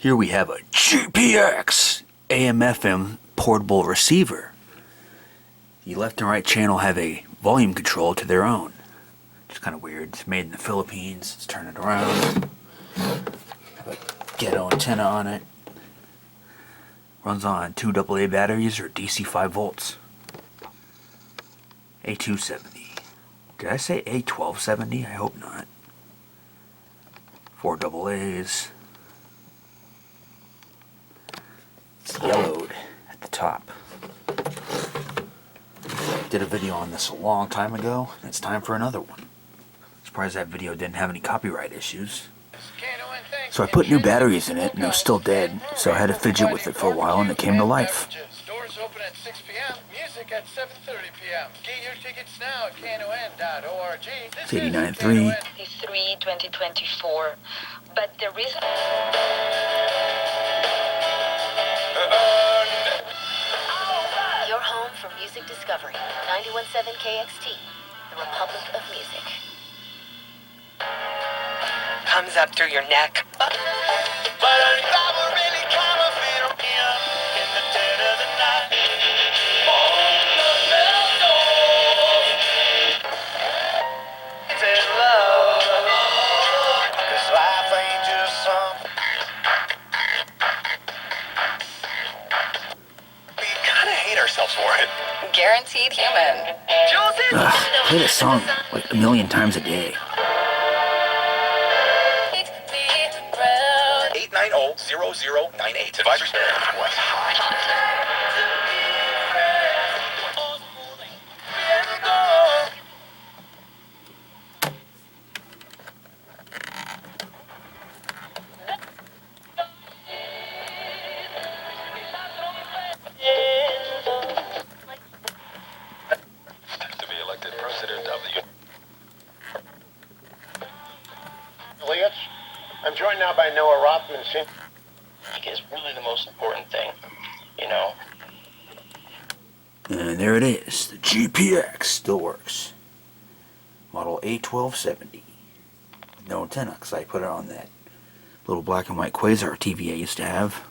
Here we have a GPX AM/FM portable receiver. The left and right channel have a volume control to their own. It's kind of weird. It's made in the Philippines. Let's turn it around. Have a ghetto antenna on it. Runs on 2 AA batteries or DC 5 volts. A270. Did I say A1270? I hope not. 4 AA's. It's yellowed at the top. Did a video on this a long time ago, and it's time for another one. Surprised that video didn't have any copyright issues. So I put new batteries in it, and it was still dead, so I had to fidget with it for a while, and it came to life. Stores open at 6 p.m., music at 7:30 p.m. Get your tickets now at KNON.org. It's 89.3. 2024, but the reason... Your home for music discovery. 91.7 KXT, the Republic of Music. Comes up through your neck. For it. Guaranteed human. I play this song like a million times a day. 890-0098. Advisory statement. What's hot? I'm joined now by Noah Rothman. Is really the most important thing, you know. And there it is. The GPX still works. Model A1270. No antenna, because I put it on that little black and white Quasar TV I used to have.